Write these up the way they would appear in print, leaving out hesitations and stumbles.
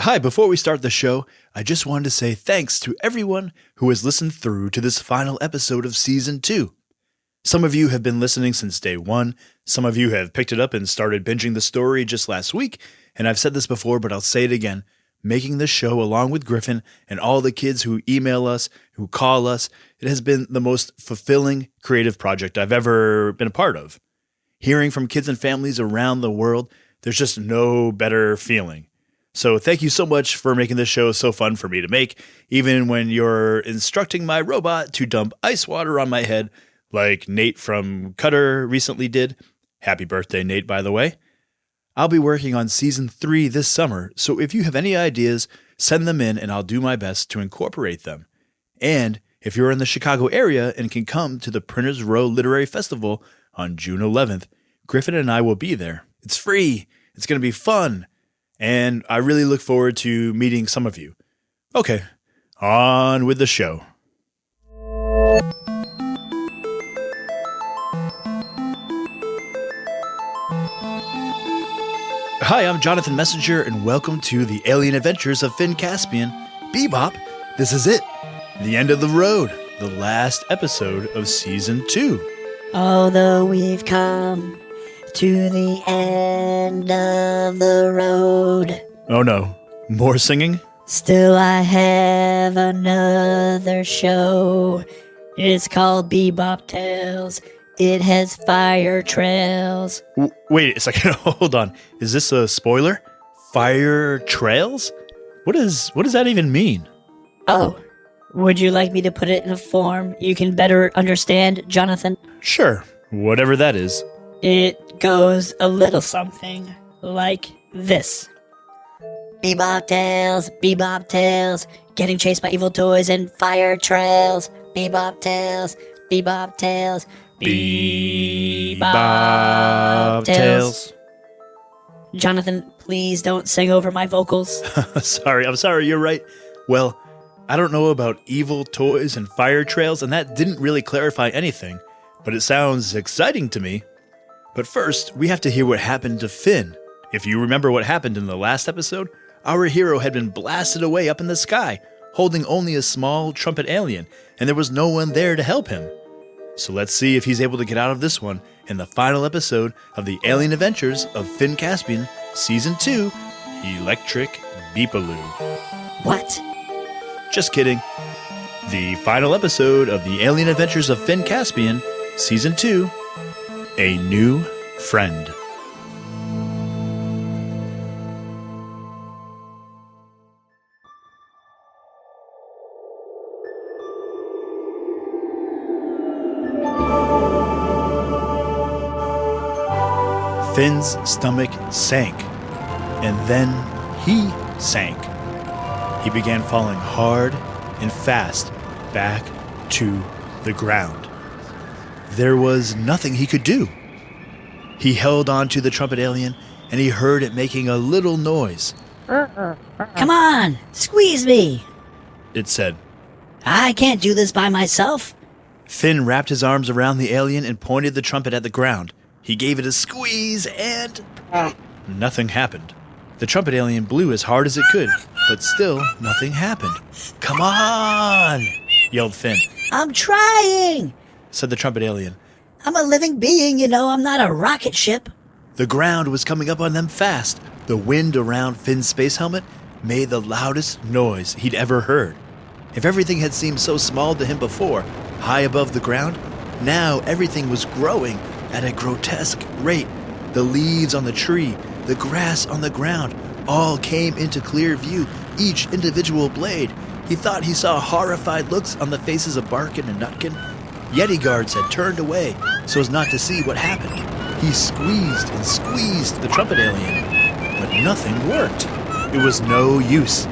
Hi, before we start the show, I just wanted to say thanks to everyone who has listened through to this final episode of Season 2. Some of you have been listening since day one, some of you have picked it up and started binging the story just last week, and I've said this before, but I'll say it again, making this show along with Griffin and all the kids who email us, who call us, it has been the most fulfilling creative project I've ever been a part of. Hearing from kids and families around the world, there's just no better feeling. So thank you so much for making this show so fun for me to make, even when you're instructing my robot to dump ice water on my head, like Nate from Cutter recently did. Happy birthday, Nate, by the way. I'll be working on Season 3 this summer, so if you have any ideas, send them in and I'll do my best to incorporate them. And if you're in the Chicago area and can come to the Printers Row Literary Festival on June 11th, Griffin and I will be there. It's free. It's going to be fun. And I really look forward to meeting some of you. Okay, on with the show. Hi, I'm Jonathan Messenger, and welcome to the Alien Adventures of Finn Caspian. Bebop, this is it. The end of the road. The last episode of Season 2. Although we've come to the end of the road, Oh no, more singing? still I have another show. It's called Bebop Tales. It has fire trails. Wait a second, hold on. Is this a spoiler? Fire trails? What does that even mean? Oh, would you like me to put it in a form you can better understand, Jonathan? Sure, whatever that is. It goes a little something like this. Bebop tales, getting chased by evil toys and fire trails. Bebop tales, bebop tales, Bebop tales. Jonathan, please don't sing over my vocals. I'm sorry, you're right. Well, I don't know about evil toys and fire trails, and that didn't really clarify anything, but it sounds exciting to me. But first, we have to hear what happened to Finn. If you remember what happened in the last episode, our hero had been blasted away up in the sky, holding only a small trumpet alien, and there was no one there to help him. So let's see if he's able to get out of this one in the final episode of the Alien Adventures of Finn Caspian, Season 2, Electric Beepaloo. What? Just kidding. The final episode of the Alien Adventures of Finn Caspian, Season 2, A New Friend. Finn's stomach sank, and then he sank. He began falling hard and fast back to the ground. There was nothing he could do. He held on to the trumpet alien, and he heard it making a little noise. Come on, squeeze me. It said. I can't do this by myself. Finn wrapped his arms around the alien and pointed the trumpet at the ground. He gave it a squeeze, and nothing happened. The trumpet alien blew as hard as it could, but still nothing happened. Come on, yelled Finn. I'm trying, said the trumpet alien. I'm a living being, I'm not a rocket ship. The ground was coming up on them fast. The wind around Finn's space helmet made the loudest noise he'd ever heard. If everything had seemed so small to him before, high above the ground, now everything was growing at a grotesque rate. The leaves on the tree, the grass on the ground, all came into clear view, each individual blade. He thought he saw horrified looks on the faces of Barkin and Nutkin. Yeti guards had turned away so as not to see what happened. He squeezed and squeezed the trumpet alien, but nothing worked. It was no use.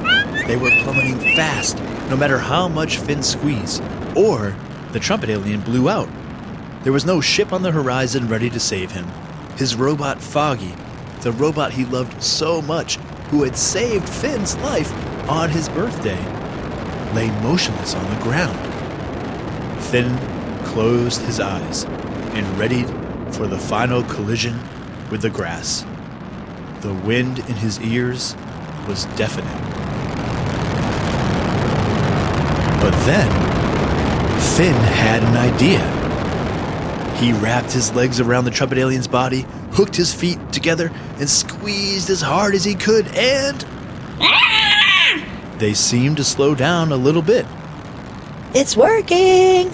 They were plummeting fast, no matter how much Finn squeezed, or the trumpet alien blew out. There was no ship on the horizon ready to save him. His robot Foggy, the robot he loved so much, who had saved Finn's life on his birthday, lay motionless on the ground. Finn closed his eyes and readied for the final collision with the grass. The wind in his ears was deafening. But then, Finn had an idea. He wrapped his legs around the trumpet alien's body, hooked his feet together, and squeezed as hard as he could, and they seemed to slow down a little bit. It's working!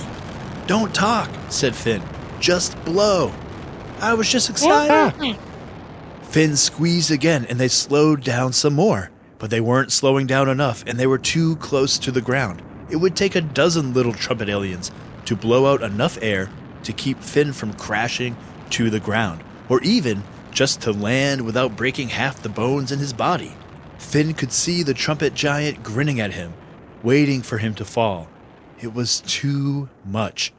Don't talk, said Finn. Just blow. I was just excited. Finn squeezed again, and they slowed down some more. But they weren't slowing down enough, and they were too close to the ground. It would take a dozen little trumpet aliens to blow out enough air to keep Finn from crashing to the ground, or even just to land without breaking half the bones in his body. Finn could see the trumpet giant grinning at him, waiting for him to fall. It was too much.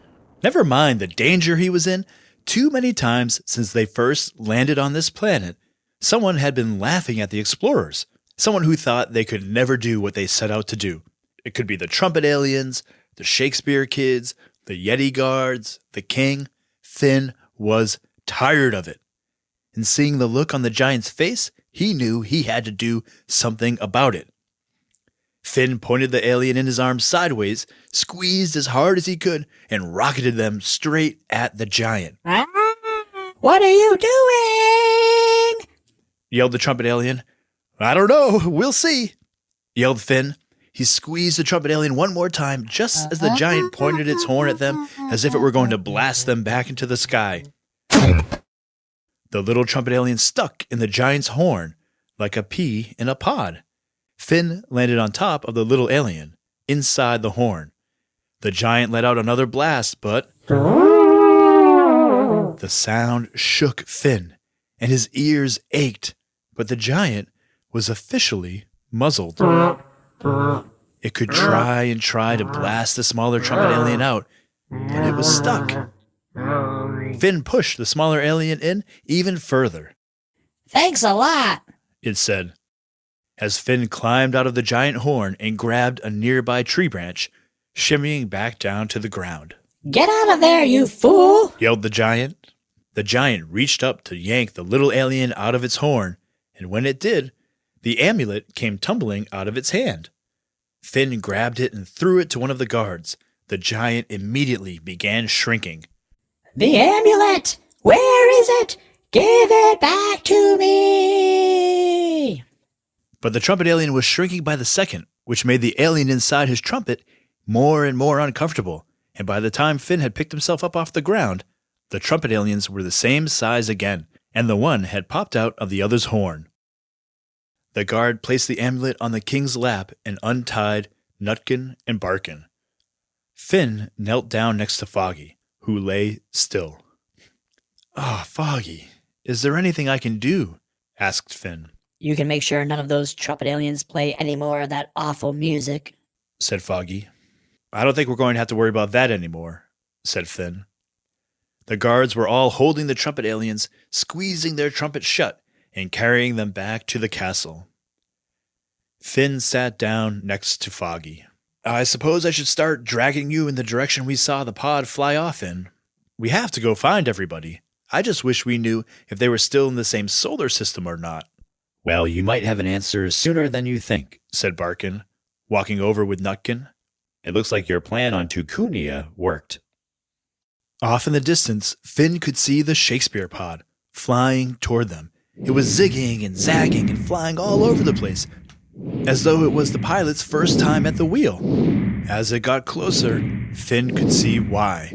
Never mind the danger he was in. Too many times since they first landed on this planet, someone had been laughing at the explorers. Someone who thought they could never do what they set out to do. It could be the trumpet aliens, the Shakespeare kids, the Yeti guards, the king. Finn was tired of it. And seeing the look on the giant's face, he knew he had to do something about it. Finn pointed the alien in his arms sideways, squeezed as hard as he could, and rocketed them straight at the giant. What are you doing? Yelled the trumpet alien. I don't know. We'll see. Yelled Finn. He squeezed the trumpet alien one more time, just as the giant pointed its horn at them, as if it were going to blast them back into the sky. The little trumpet alien stuck in the giant's horn, like a pea in a pod. Finn landed on top of the little alien, inside the horn. The giant let out another blast, but the sound shook Finn, and his ears ached, but the giant was officially muzzled. It could try and try to blast the smaller trumpet alien out, but it was stuck. Finn pushed the smaller alien in even further. Thanks a lot, it said, as Finn climbed out of the giant horn and grabbed a nearby tree branch, shimmying back down to the ground. Get out of there, you fool! Yelled the giant. The giant reached up to yank the little alien out of its horn, and when it did, the amulet came tumbling out of its hand. Finn grabbed it and threw it to one of the guards. The giant immediately began shrinking. The amulet! Where is it? Give it back to me! But the trumpet alien was shrinking by the second, which made the alien inside his trumpet more and more uncomfortable, and by the time Finn had picked himself up off the ground, the trumpet aliens were the same size again, and the one had popped out of the other's horn. The guard placed the amulet on the king's lap and untied Nutkin and Barkin. Finn knelt down next to Foggy, who lay still. Foggy, is there anything I can do? Asked Finn. You can make sure none of those trumpet aliens play any more of that awful music, said Foggy. I don't think we're going to have to worry about that anymore, said Finn. The guards were all holding the trumpet aliens, squeezing their trumpets shut, and carrying them back to the castle. Finn sat down next to Foggy. I suppose I should start dragging you in the direction we saw the pod fly off in. We have to go find everybody. I just wish we knew if they were still in the same solar system or not. Well, you might have an answer sooner than you think, said Barkin, walking over with Nutkin. It looks like your plan on Tucunia worked. Off in the distance, Finn could see the Shakespeare pod, flying toward them. It was zigging and zagging and flying all over the place, as though it was the pilot's first time at the wheel. As it got closer, Finn could see why.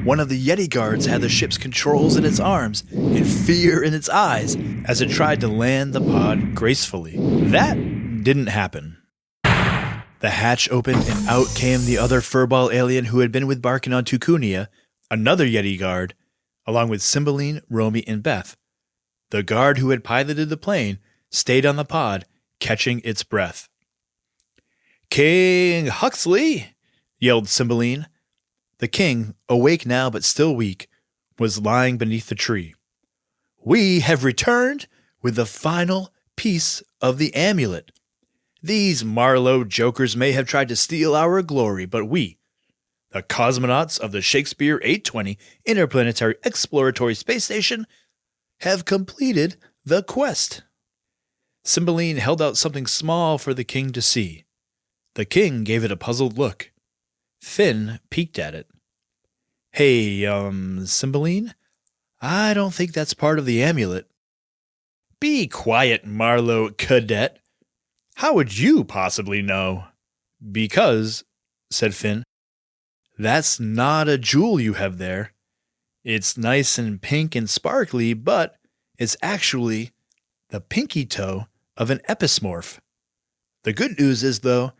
One of the Yeti guards had the ship's controls in its arms and fear in its eyes as it tried to land the pod gracefully. That didn't happen. The hatch opened and out came the other furball alien who had been with Barkin on Tucunia, another Yeti guard, along with Cymbeline, Romy, and Beth. The guard who had piloted the plane stayed on the pod, catching its breath. King Huxley, yelled Cymbeline. The king, awake now but still weak, was lying beneath the tree. We have returned with the final piece of the amulet. These Marlowe jokers may have tried to steal our glory, but we, the cosmonauts of the Shakespeare 820 Interplanetary Exploratory Space Station, have completed the quest. Cymbeline held out something small for the king to see. The king gave it a puzzled look. Finn peeked at it. Hey, Cymbeline? I don't think that's part of the amulet. Be quiet, Marlowe cadet. How would you possibly know? Because, said Finn, that's not a jewel you have there. It's nice and pink and sparkly, but it's actually the pinky toe of an epismorph. The good news is, though,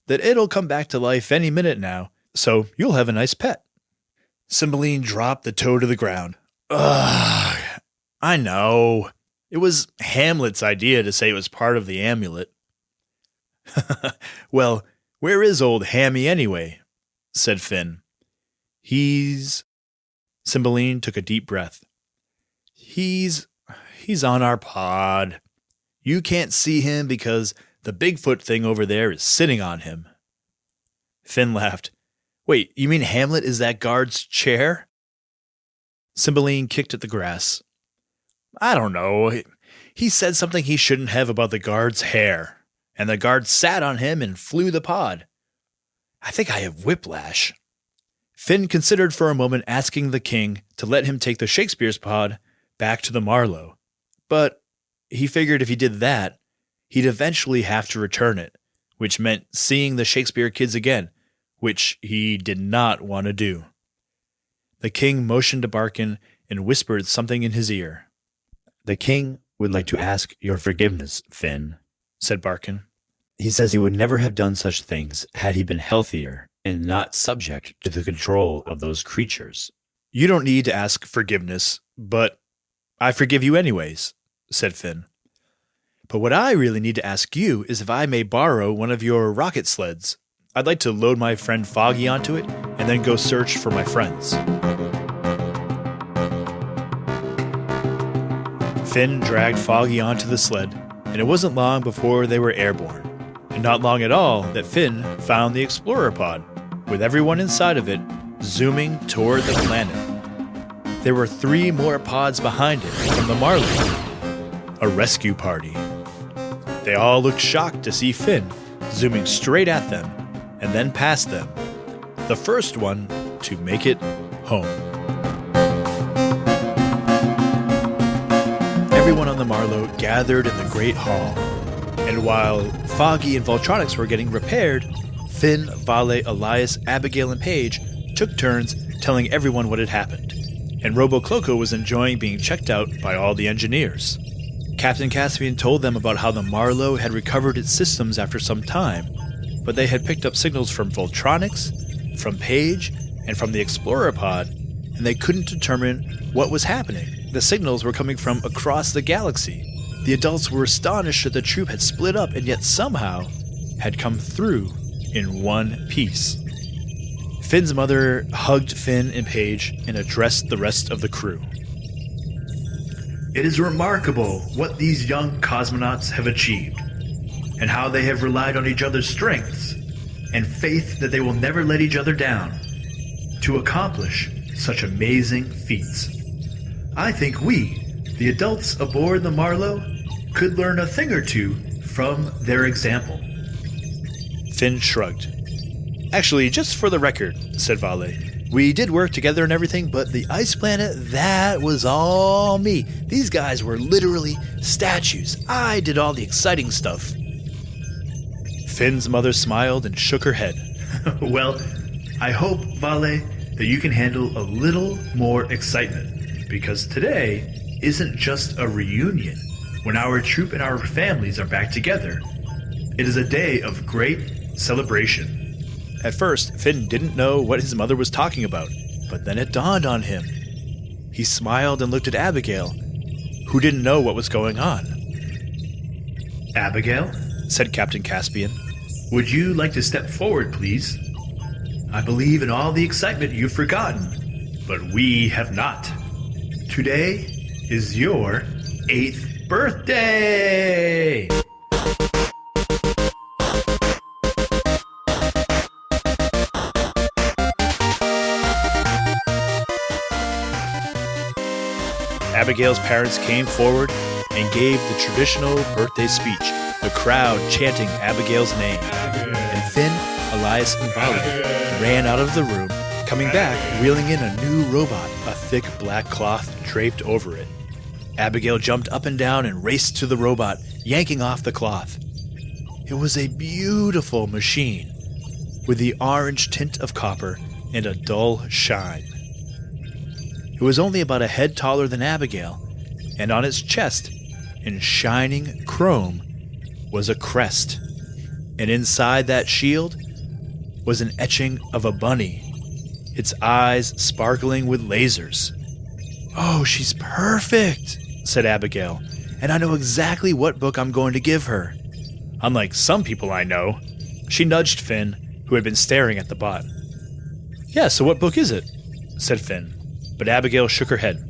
that it'll come back to life any minute now, so you'll have a nice pet. Cymbeline dropped the toe to the ground. Ugh, I know. It was Hamlet's idea to say it was part of the amulet. Well, where is old Hammy anyway? Said Finn. Cymbeline took a deep breath. He's on our pod. You can't see him because the Bigfoot thing over there is sitting on him. Finn laughed. Wait, you mean Hamlet is that guard's chair? Cymbeline kicked at the grass. I don't know. He said something he shouldn't have about the guard's hair, and the guard sat on him and flew the pod. I think I have whiplash. Finn considered for a moment asking the king to let him take the Shakespeare's pod back to the Marlowe, but he figured if he did that, he'd eventually have to return it, which meant seeing the Shakespeare kids again, which he did not want to do. The king motioned to Barkin and whispered something in his ear. The king would like to ask your forgiveness, Finn, said Barkin. He says he would never have done such things had he been healthier and not subject to the control of those creatures. You don't need to ask forgiveness, but I forgive you anyways, said Finn. But what I really need to ask you is if I may borrow one of your rocket sleds. I'd like to load my friend Foggy onto it and then go search for my friends. Finn dragged Foggy onto the sled, and it wasn't long before they were airborne. And not long at all that Finn found the Explorer pod, with everyone inside of it zooming toward the planet. There were 3 more pods behind it from the Marlowe, a rescue party. They all looked shocked to see Finn zooming straight at them and then past them, the first one to make it home. Everyone on the Marlowe gathered in the Great Hall, and while Foggy and Voltronics were getting repaired, Finn, Vale, Elias, Abigail, and Paige took turns telling everyone what had happened, and Robo-Cloco was enjoying being checked out by all the engineers. Captain Caspian told them about how the Marlowe had recovered its systems after some time, but they had picked up signals from Voltronics, from Paige, and from the Explorer pod, and they couldn't determine what was happening. The signals were coming from across the galaxy. The adults were astonished that the troop had split up and yet somehow had come through in one piece. Finn's mother hugged Finn and Paige and addressed the rest of the crew. It is remarkable what these young cosmonauts have achieved, and how they have relied on each other's strengths and faith that they will never let each other down to accomplish such amazing feats. I think we, the adults aboard the Marlowe, could learn a thing or two from their example. Finn shrugged. Actually, just for the record, said Vale, we did work together and everything, but the ice planet, that was all me. These guys were literally statues. I did all the exciting stuff. Finn's mother smiled and shook her head. Well, I hope, Vale, that you can handle a little more excitement, because today isn't just a reunion when our troop and our families are back together. It is a day of great celebration. At first, Finn didn't know what his mother was talking about, but then it dawned on him. He smiled and looked at Abigail, who didn't know what was going on. Abigail, said Captain Caspian, would you like to step forward, please? I believe in all the excitement you've forgotten, but we have not. Today is your 8th birthday! Abigail's parents came forward and gave the traditional birthday speech, the crowd chanting Abigail's name. And Finn, Elias, and Bali ran out of the room, coming back wheeling in a new robot, a thick black cloth draped over it. Abigail jumped up and down and raced to the robot, yanking off the cloth. It was a beautiful machine, with the orange tint of copper and a dull shine. It was only about a head taller than Abigail, and on its chest, in shining chrome, was a crest. And inside that shield was an etching of a bunny, its eyes sparkling with lasers. "Oh, she's perfect," said Abigail, "and I know exactly what book I'm going to give her. Unlike some people I know." She nudged Finn, who had been staring at the bot. "Yeah, so what book is it?" said Finn. But Abigail shook her head.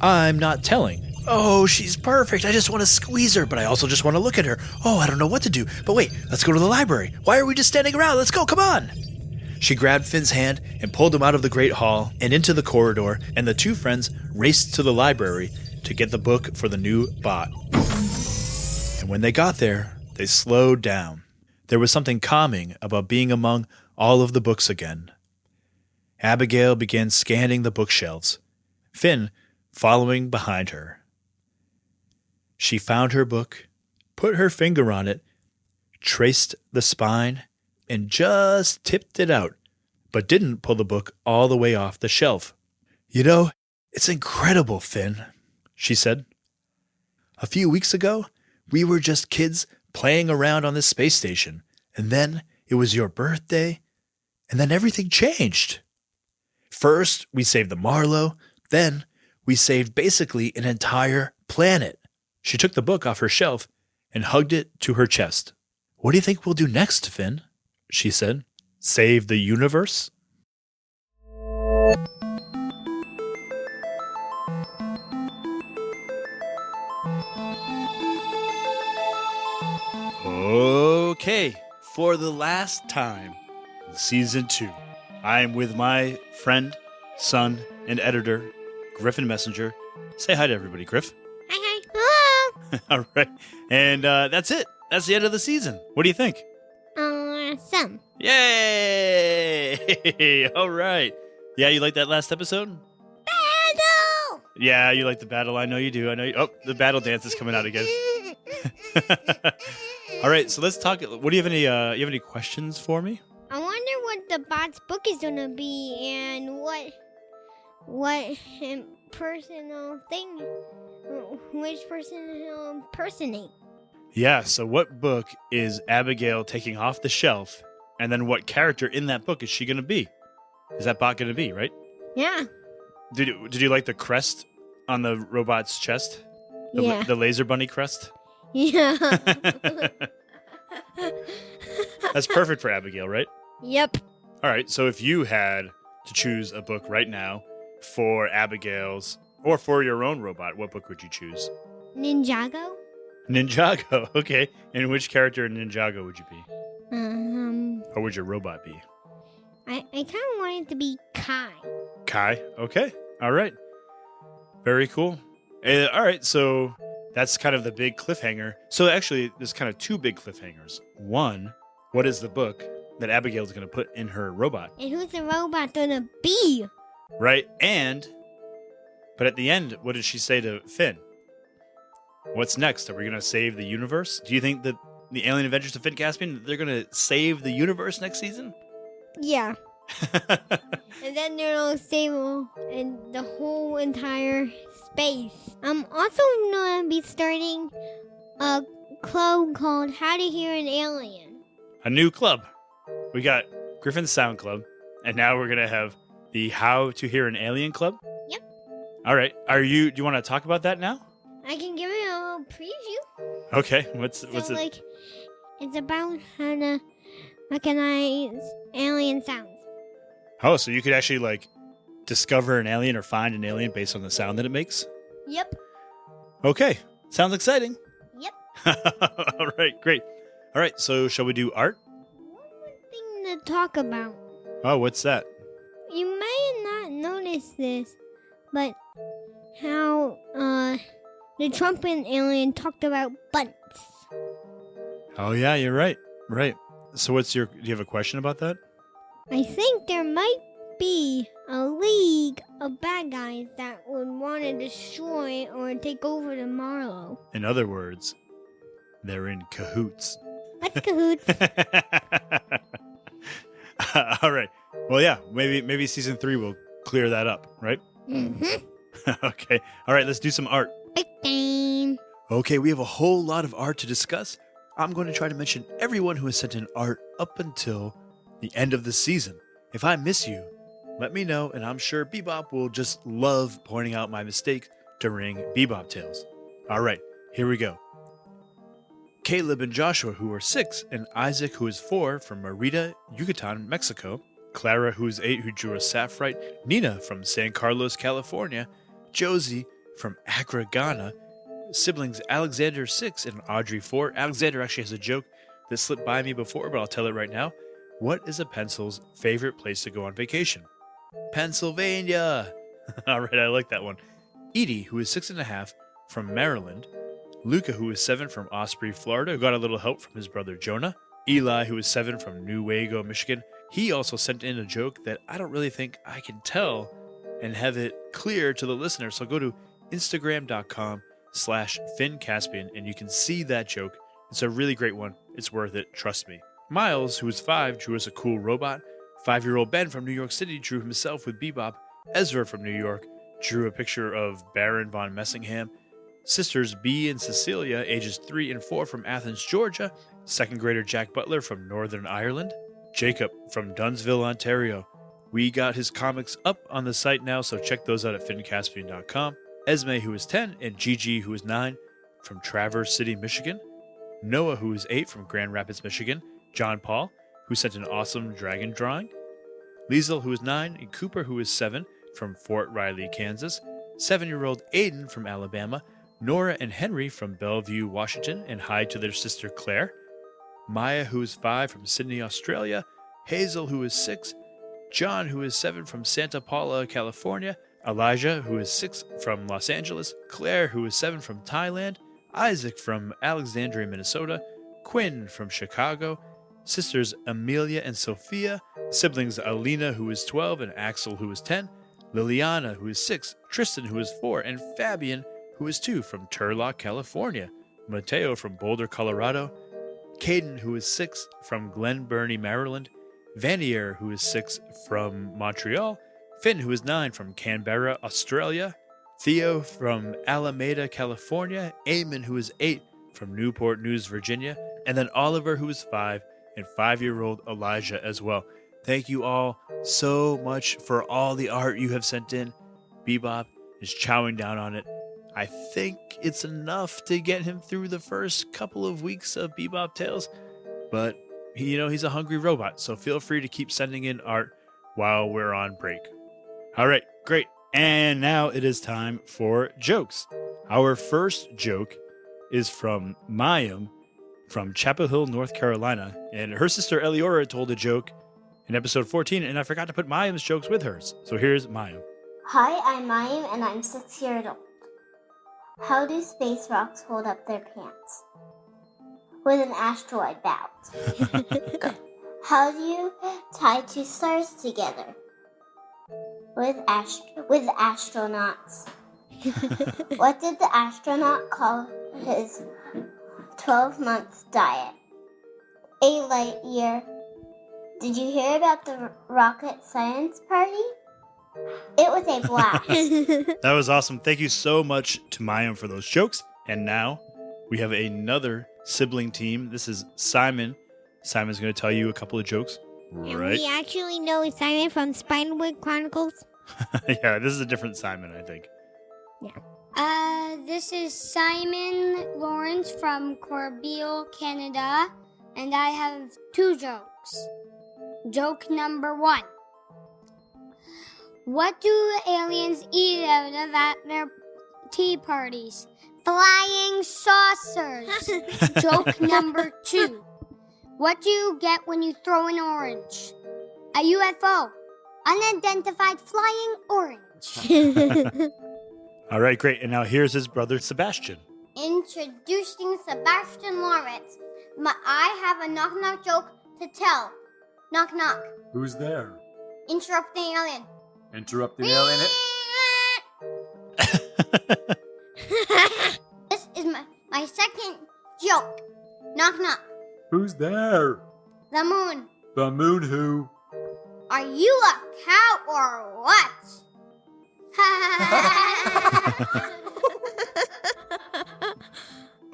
"I'm not telling." "Oh, she's perfect. I just want to squeeze her, but I also just want to look at her. Oh, I don't know what to do. But wait, let's go to the library. Why are we just standing around? Let's go, come on." She grabbed Finn's hand and pulled him out of the great hall and into the corridor, and the two friends raced to the library to get the book for the new bot. And when they got there, they slowed down. There was something calming about being among all of the books again. Abigail began scanning the bookshelves, Finn following behind her. She found her book, put her finger on it, traced the spine, and just tipped it out, but didn't pull the book all the way off the shelf. "You know, it's incredible, Finn," she said. "A few weeks ago, we were just kids playing around on this space station, and then it was your birthday, and then everything changed. First, we saved the Marlow, then we saved basically an entire planet." She took the book off her shelf and hugged it to her chest. "What do you think we'll do next, Finn?" she said. "Save the universe?" Okay, for the last time in Season 2, I am with my friend, son, and editor, Griffin Messenger. Say hi to everybody, Griff. Hi. Hello. All right, and that's it. That's the end of the season. What do you think? Awesome. Yay! All right. Yeah, you like that last episode? Battle! Yeah, you like the battle. I know you do. Oh, the battle dance is coming out again. All right, so let's talk. What do you have any? You have any questions for me? I wonder what the bot's book is gonna be, and what personal thing, which person he'll impersonate. Yeah. So, what book is Abigail taking off the shelf, and then what character in that book is she going to be? Is that bot going to be right? Yeah. Did you like the crest on the robot's chest? Yeah. The laser bunny crest. Yeah. That's perfect for Abigail, right? Yep. All right, so if you had to choose a book right now for Abigail's or for your own robot, what book would you choose? Ninjago. Ninjago, okay. And which character in Ninjago would you be? Or would your robot be? I kind of want it to be Kai. Kai, okay. All right. Very cool. All right, so that's kind of the big cliffhanger. So actually, there's kind of two big cliffhangers. One, what is the book that Abigail's going to put in her robot? And who's the robot gonna be? Right, but at the end, what did she say to Finn? What's next? Are we going to save the universe? Do you think that the Alien Adventures of Finn Caspian, they're going to save the universe next season? Yeah. And then they'll save and the whole entire space. I'm also gonna be starting a club called How to Hear an Alien. A new club. We got Griffin's Sound Club, and now we're going to have the How to Hear an Alien Club? Yep. All right. Do you want to talk about that now? I can give you a little preview. Okay. What's it? Like, it's about how to recognize alien sounds. Oh, so you could actually like discover an alien or find an alien based on the sound that it makes? Yep. Okay. Sounds exciting. Yep. All right, great. All right, so shall we do art? One more thing to talk about. Oh, what's that? You may not notice this, but how the trumpet alien talked about bunts. Oh, yeah, you're right. Right. So do you have a question about that? I think there might be a league of bad guys that would want to destroy or take over the Marlow. In other words, they're in cahoots. What's cahoots? All right. Well, yeah, maybe season 3 will clear that up, right? Mm-hmm. Okay. All right, let's do some art. Big time. Okay, we have a whole lot of art to discuss. I'm going to try to mention everyone who has sent in art up until the end of the season. If I miss you, let me know, and I'm sure Bebop will just love pointing out my mistakes during Bebop Tales. All right, here we go. Caleb and Joshua, who are 6, and Isaac, who is 4, from Merida, Yucatan, Mexico. Clara, who is 8, who drew a sapphire. Nina, from San Carlos, California. Josie, from Accra, Ghana. Siblings Alexander, 6, and Audrey, 4. Alexander actually has a joke that slipped by me before, but I'll tell it right now. What is a pencil's favorite place to go on vacation? Pennsylvania! All right, I like that one. Edie, who is 6.5, from Maryland. Luca, who is 7, from Osprey, Florida, who got a little help from his brother Jonah. Eli, who is 7, from Newaygo, Michigan. He also sent in a joke that I don't really think I can tell and have it clear to the listener. So go to Instagram.com/FinnCaspian and you can see that joke. It's a really great one. It's worth it. Trust me. Miles, who is 5, drew us a cool robot. 5-year-old Ben from New York City drew himself with Bebop. Ezra from New York drew a picture of Baron von Messingham. Sisters B and Cecilia, ages 3 and 4, from Athens, Georgia. 2nd grader Jack Butler from Northern Ireland. Jacob from Dunsville, Ontario. We got his comics up on the site now, so check those out at finncaspian.com. Esme, who is 10, and Gigi, who is 9, from Traverse City, Michigan. Noah, who is 8, from Grand Rapids, Michigan. John Paul, who sent an awesome dragon drawing. Liesel, who is 9, and Cooper, who is 7, from Fort Riley, Kansas. 7-year-old Aiden from Alabama. Nora and Henry from Bellevue, Washington, and hi to their sister Claire. Maya, who is 5, from Sydney, Australia. Hazel, who is 6. John, who is 7, from Santa Paula, California. Elijah, who is 6, from Los Angeles. Claire, who is 7, from Thailand. Isaac from Alexandria, Minnesota. Quinn from Chicago. Sisters Amelia and Sophia. Siblings Alina, who is 12, and Axel, who is 10. Liliana, who is 6. Tristan, who is 4, and Fabian, who is 2, from Turlock, California. Mateo from Boulder, Colorado. Caden, who is 6, from Glen Burnie, Maryland. Vanier, who is 6, from Montreal. Finn, who is 9, from Canberra, Australia. Theo from Alameda, California. Eamon, who is 8, from Newport News, Virginia. And then Oliver, who is 5, and 5-year-old Elijah as well. Thank you all so much for all the art you have sent in. Bebop is chowing down on it. I think it's enough to get him through the first couple of weeks of Bebop Tales, but he's a hungry robot, so feel free to keep sending in art while we're on break. All right, great. And now it is time for jokes. Our first joke is from Mayim from Chapel Hill, North Carolina, and her sister Eliora told a joke in episode 14, and I forgot to put Mayim's jokes with hers. So here's Mayim. Hi, I'm Mayim, and I'm 6 years old. How do space rocks hold up their pants? With an asteroid belt. How do you tie 2 stars together? With astronauts. What did the astronaut call his 12-month diet? A light year. Did you hear about the rocket science party? It was a blast. That was awesome. Thank you so much to Mayim for those jokes. And now we have another sibling team. This is Simon. Simon's going to tell you a couple of jokes. And Right? we actually know Simon from Spiderwood Chronicles. Yeah, this is a different Simon, I think. This is Simon Lawrence from Corbeil, Canada, and I have 2 jokes. Joke number 1. What do aliens eat out of at their tea parties? Flying saucers. Joke number 2. What do you get when you throw an orange? A UFO. Unidentified flying orange. All right, great. And now here's his brother, Sebastian. Introducing Sebastian Lawrence. I have a knock-knock joke to tell. Knock, knock. Who's there? Interrupting alien. Interrupting alien. This is my second joke. Knock, knock. Who's there? The moon. The moon who? Are you a cow or what?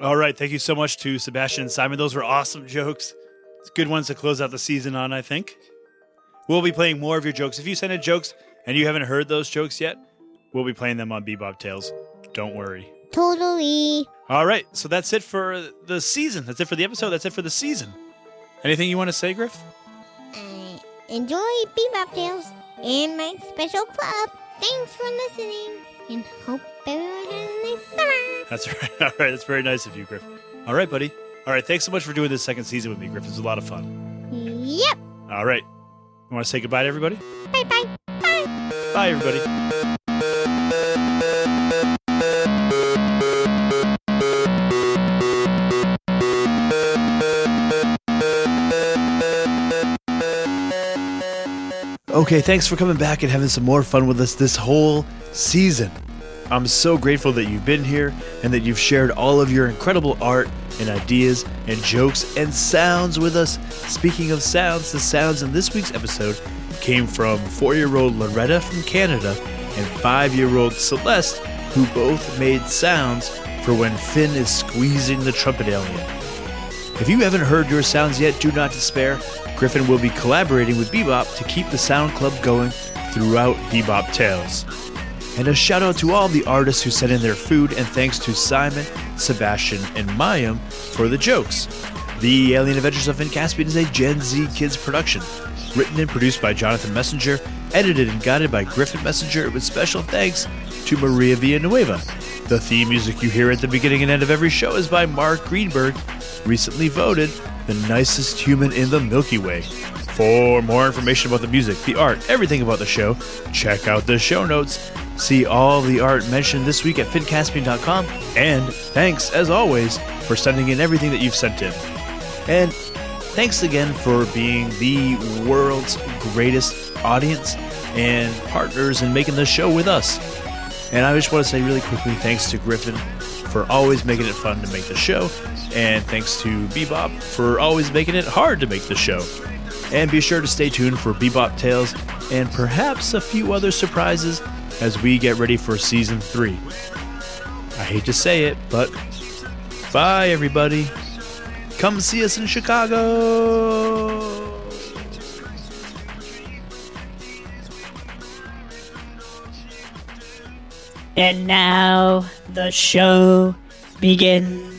All right, thank you so much to Sebastian and Simon. Those were awesome jokes. It's good ones to close out the season on, I think. We'll be playing more of your jokes. If you send in jokes and you haven't heard those jokes yet, we'll be playing them on Bebop Tales. Don't worry. Totally. All right, so that's it for the season. That's it for the episode. That's it for the season. Anything you want to say, Griff? Enjoy Bebop Tales and my special club. Thanks for listening, and hope everyone has a nice summer. That's right. All right, that's very nice of you, Griff. All right, buddy. All right, thanks so much for doing this second season with me, Griff. It was a lot of fun. Yep. All right. You want to say goodbye to everybody? Bye-bye. Bye. Bye, everybody. Okay, thanks for coming back and having some more fun with us this whole season. I'm so grateful that you've been here and that you've shared all of your incredible art and ideas and jokes and sounds with us. Speaking of sounds, the sounds in this week's episode came from 4-year-old Loretta from Canada and 5-year-old Celeste, who both made sounds for when Finn is squeezing the trumpet alien. If you haven't heard your sounds yet, do not despair. Griffin will be collaborating with Bebop to keep the Sound Club going throughout Bebop Tales. And a shout out to all the artists who sent in their food, and thanks to Simon, Sebastian, and Mayim for the jokes. The Alien Adventures of Finn Caspian is a Gen Z Kids production, written and produced by Jonathan Messenger, edited and guided by Griffin Messenger, with special thanks to Maria Villanueva. The theme music you hear at the beginning and end of every show is by Mark Greenberg, recently voted the nicest human in the Milky Way. For more information about the music, the art, everything about the show, check out the show notes. See all the art mentioned this week at fincaspian.com. And thanks, as always, for sending in everything that you've sent in. And thanks again for being the world's greatest audience and partners in making this show with us. And I just want to say really quickly, thanks to Griffin for always making it fun to make the show. And thanks to Bebop for always making it hard to make the show. And be sure to stay tuned for Bebop Tales and perhaps a few other surprises as we get ready for Season 3. I hate to say it, but bye everybody. Come see us in Chicago. And now the show begins.